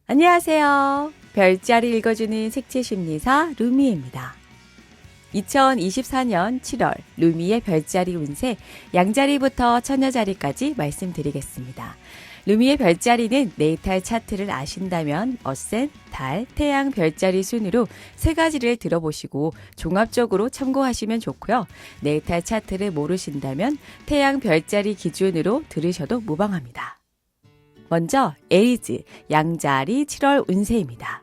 안녕하세요. 별자리 읽어주는 색채심리사 루미입니다. 2024년 7월 루미의 별자리 운세 양자리부터 처녀자리까지 말씀드리겠습니다. 루미의 별자리는 네이탈 차트를 아신다면 어센, 달, 태양 별자리 순으로 세 가지를 들어보시고 종합적으로 참고하시면 좋고요. 네이탈 차트를 모르신다면 태양 별자리 기준으로 들으셔도 무방합니다. 먼저 에이즈 양자리 7월 운세입니다.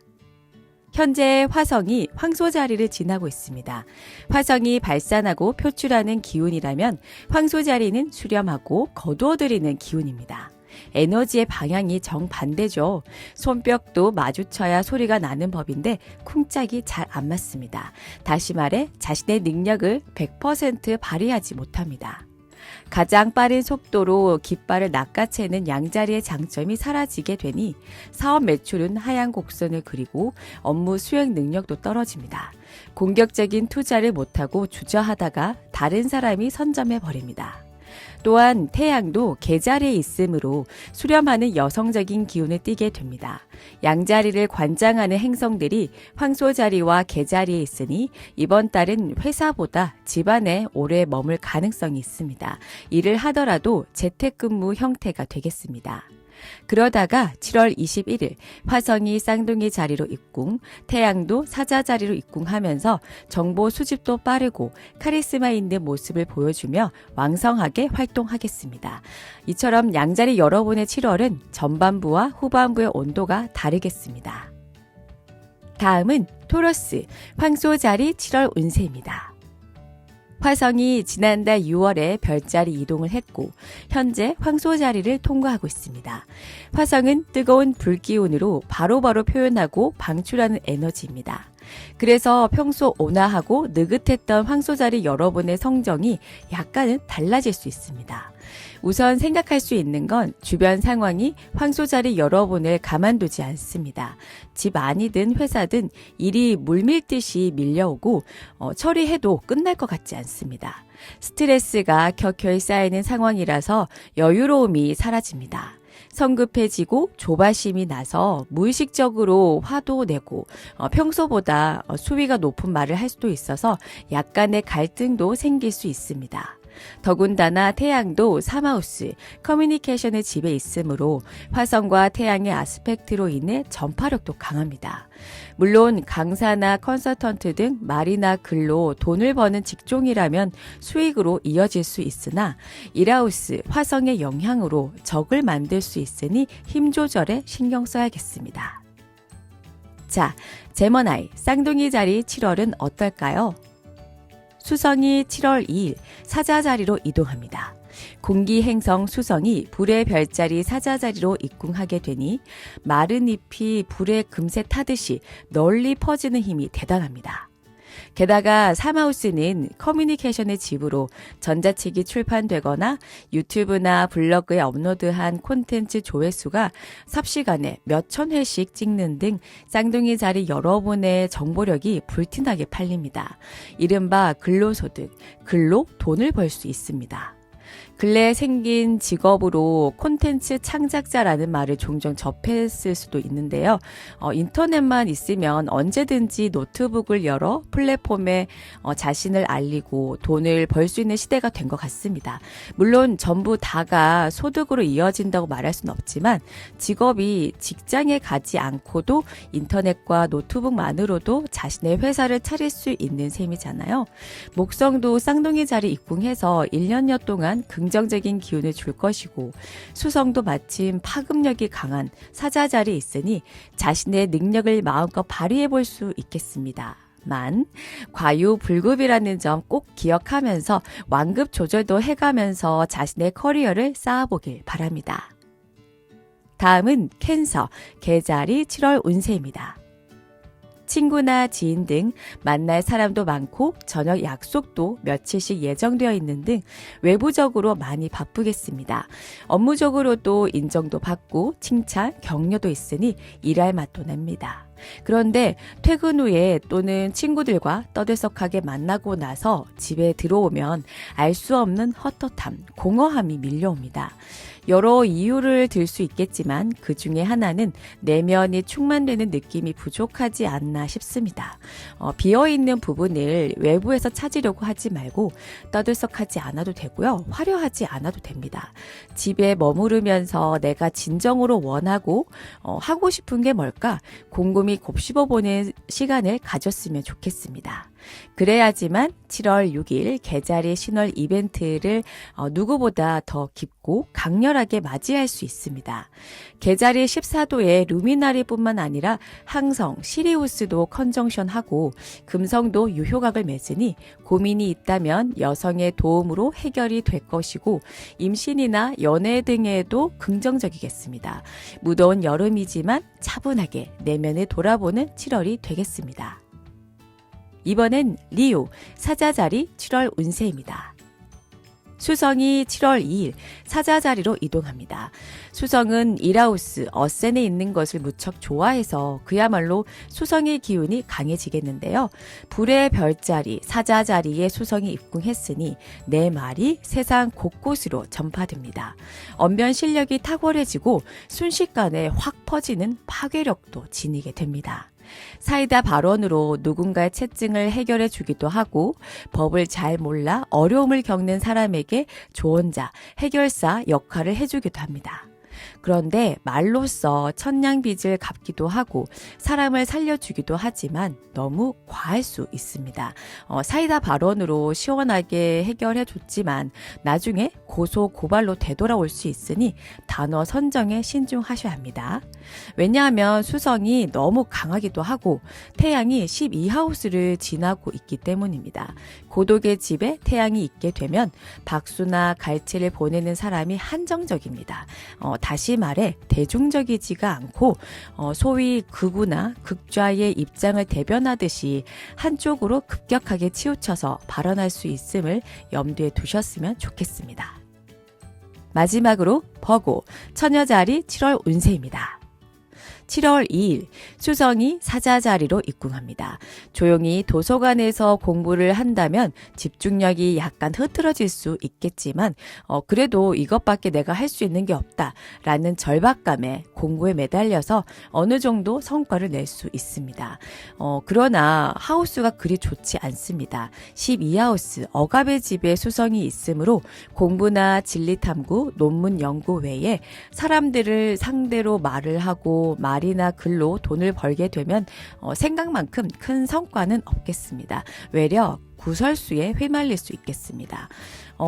현재 화성이 황소자리를 지나고 있습니다. 화성이 발산하고 표출하는 기운이라면 황소자리는 수렴하고 거두어들이는 기운입니다. 에너지의 방향이 정반대죠. 손뼉도 마주쳐야 소리가 나는 법인데 쿵짝이 잘 안 맞습니다. 다시 말해 자신의 능력을 100% 발휘하지 못합니다. 가장 빠른 속도로 깃발을 낚아채는 양자리의 장점이 사라지게 되니 사업 매출은 하향 곡선을 그리고 업무 수행 능력도 떨어집니다. 공격적인 투자를 못하고 주저하다가 다른 사람이 선점해버립니다. 또한 태양도 개자리에 있으므로 수렴하는 여성적인 기운을 띠게 됩니다. 양자리를 관장하는 행성들이 황소자리와 개자리에 있으니 이번 달은 회사보다 집안에 오래 머물 가능성이 있습니다. 일을 하더라도 재택근무 형태가 되겠습니다. 그러다가 7월 21일 화성이 쌍둥이 자리로 입궁, 태양도 사자 자리로 입궁하면서 정보 수집도 빠르고 카리스마 있는 모습을 보여주며 왕성하게 활동하겠습니다. 이처럼 양자리 여러분의 7월은 전반부와 후반부의 온도가 다르겠습니다. 다음은 토러스, 황소자리 7월 운세입니다. 화성이 지난달 6월에 별자리 이동을 했고 현재 황소자리를 통과하고 있습니다. 화성은 뜨거운 불기운으로 바로바로 표현하고 방출하는 에너지입니다. 그래서 평소 온화하고 느긋했던 황소자리 여러분의 성정이 약간은 달라질 수 있습니다. 우선 생각할 수 있는 건 주변 상황이 황소자리 여러분을 가만두지 않습니다. 집 안이든 회사든 일이 물밀듯이 밀려오고 처리해도 끝날 것 같지 않습니다. 스트레스가 켜켜이 쌓이는 상황이라서 여유로움이 사라집니다. 성급해지고 조바심이 나서 무의식적으로 화도 내고 평소보다 수위가 높은 말을 할 수도 있어서 약간의 갈등도 생길 수 있습니다. 더군다나 태양도 사마우스, 커뮤니케이션의 집에 있으므로 화성과 태양의 아스펙트로 인해 전파력도 강합니다. 물론 강사나 컨설턴트 등 말이나 글로 돈을 버는 직종이라면 수익으로 이어질 수 있으나 일하우스, 화성의 영향으로 적을 만들 수 있으니 힘 조절에 신경 써야겠습니다. 자, 제머나이, 쌍둥이 자리 7월은 어떨까요? 수성이 7월 2일 사자자리로 이동합니다. 공기행성 수성이 불의 별자리 사자자리로 입궁하게 되니 마른 잎이 불에 금세 타듯이 널리 퍼지는 힘이 대단합니다. 게다가 사마우스는 커뮤니케이션의 집으로 전자책이 출판되거나 유튜브나 블로그에 업로드한 콘텐츠 조회수가 삽시간에 몇천 회씩 찍는 등 쌍둥이 자리 여러분의 정보력이 불티나게 팔립니다. 이른바 근로소득, 글로 돈을 벌 수 있습니다. 근래에 생긴 직업으로 콘텐츠 창작자라는 말을 종종 접했을 수도 있는데요. 인터넷만 있으면 언제든지 노트북을 열어 플랫폼에 자신을 알리고 돈을 벌 수 있는 시대가 된 것 같습니다. 물론 전부 다가 소득으로 이어진다고 말할 수는 없지만 직업이 직장에 가지 않고도 인터넷과 노트북만으로도 자신의 회사를 차릴 수 있는 셈이잖아요. 목성도 쌍둥이 자리 입궁해서 1년여 동안 긍정적인 기운을 줄 것이고 수성도 마침 파급력이 강한 사자자리에 있으니 자신의 능력을 마음껏 발휘해 볼 수 있겠습니다. 만 과유불급이라는 점 꼭 기억하면서 완급 조절도 해가면서 자신의 커리어를 쌓아보길 바랍니다. 다음은 캔서, 개자리 7월 운세입니다. 친구나 지인 등 만날 사람도 많고 저녁 약속도 며칠씩 예정되어 있는 등 외부적으로 많이 바쁘겠습니다. 업무적으로도 인정도 받고 칭찬, 격려도 있으니 일할 맛도 납니다. 그런데 퇴근 후에 또는 친구들과 떠들썩하게 만나고 나서 집에 들어오면 알 수 없는 헛헛함, 공허함이 밀려옵니다. 여러 이유를 들 수 있겠지만 그 중에 하나는 내면이 충만되는 느낌이 부족하지 않나 싶습니다. 비어있는 부분을 외부에서 찾으려고 하지 말고 떠들썩하지 않아도 되고요. 화려하지 않아도 됩니다. 집에 머무르면서 내가 진정으로 원하고 하고 싶은 게 뭘까 곰곰이 곱씹어보는 시간을 가졌으면 좋겠습니다. 그래야지만 7월 6일 개자리 신월 이벤트를 누구보다 더 깊고 강렬하게 맞이할 수 있습니다. 개자리 14도의 루미나리뿐만 아니라 항성, 시리우스도 컨정션하고 금성도 유효각을 맺으니 고민이 있다면 여성의 도움으로 해결이 될 것이고 임신이나 연애 등에도 긍정적이겠습니다. 무더운 여름이지만 차분하게 내면을 돌아보는 7월이 되겠습니다. 이번엔 리오, 사자자리 7월 운세입니다. 수성이 7월 2일 사자자리로 이동합니다. 수성은 일하우스, 어센에 있는 것을 무척 좋아해서 그야말로 수성의 기운이 강해지겠는데요. 불의 별자리, 사자자리에 수성이 입궁했으니 내 말이 세상 곳곳으로 전파됩니다. 언변 실력이 탁월해지고 순식간에 확 퍼지는 파괴력도 지니게 됩니다. 사이다 발언으로 누군가의 채증을 해결해 주기도 하고 법을 잘 몰라 어려움을 겪는 사람에게 조언자, 해결사 역할을 해주기도 합니다. 그런데 말로써 천냥빚을 갚기도 하고 사람을 살려주기도 하지만 너무 과할 수 있습니다. 사이다 발언으로 시원하게 해결해 줬지만 나중에 고소 고발로 되돌아올 수 있으니 단어 선정에 신중하셔야 합니다. 왜냐하면 수성이 너무 강하기도 하고 태양이 12하우스를 지나고 있기 때문입니다. 고독의 집에 태양이 있게 되면 박수나 갈채를 보내는 사람이 한정적입니다. 다시 말해 대중적이지가 않고 소위 극우나 극좌의 입장을 대변하듯이 한쪽으로 급격하게 치우쳐서 발언할 수 있음을 염두에 두셨으면 좋겠습니다. 마지막으로 버고, 처녀자리 7월 운세입니다. 7월 2일 수성이 사자자리로 입궁합니다. 조용히 도서관에서 공부를 한다면 집중력이 약간 흐트러질 수 있겠지만 그래도 이것밖에 내가 할 수 있는 게 없다라는 절박감에 공부에 매달려서 어느 정도 성과를 낼 수 있습니다. 그러나 하우스가 그리 좋지 않습니다. 12하우스 억압의 집에 수성이 있으므로 공부나 진리탐구, 논문 연구 외에 사람들을 상대로 말을 하고 말이나 글로 돈을 벌게 되면 생각만큼 큰 성과는 없겠습니다. 외려 구설수에 휘말릴 수 있겠습니다.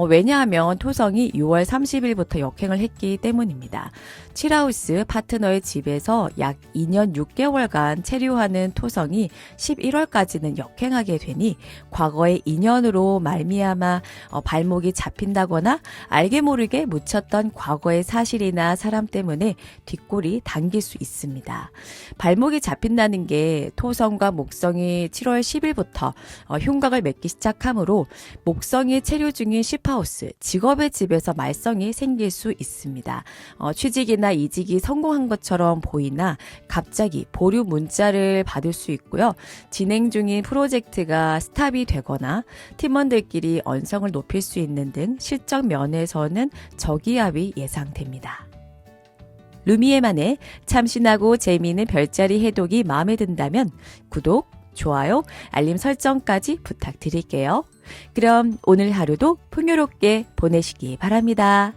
왜냐하면 토성이 6월 30일부터 역행을 했기 때문입니다. 7하우스 파트너의 집에서 약 2년 6개월간 체류하는 토성이 11월까지는 역행하게 되니 과거의 인연으로 말미암아 발목이 잡힌다거나 알게 모르게 묻혔던 과거의 사실이나 사람 때문에 뒷골이 당길 수 있습니다. 발목이 잡힌다는 게 토성과 목성이 7월 10일부터 흉곽을 맺기 시작하므로 목성이 체류 중인 10하우스, 직업의 집에서 말썽이 생길 수 있습니다. 취직이나 이직이 성공한 것처럼 보이나 갑자기 보류 문자를 받을 수 있고요. 진행 중인 프로젝트가 스탑이 되거나 팀원들끼리 언성을 높일 수 있는 등 실적 면에서는 저기압이 예상됩니다. 루미에만의 참신하고 재미있는 별자리 해독이 마음에 든다면 구독, 좋아요, 알림 설정까지 부탁드릴게요. 그럼 오늘 하루도 풍요롭게 보내시기 바랍니다.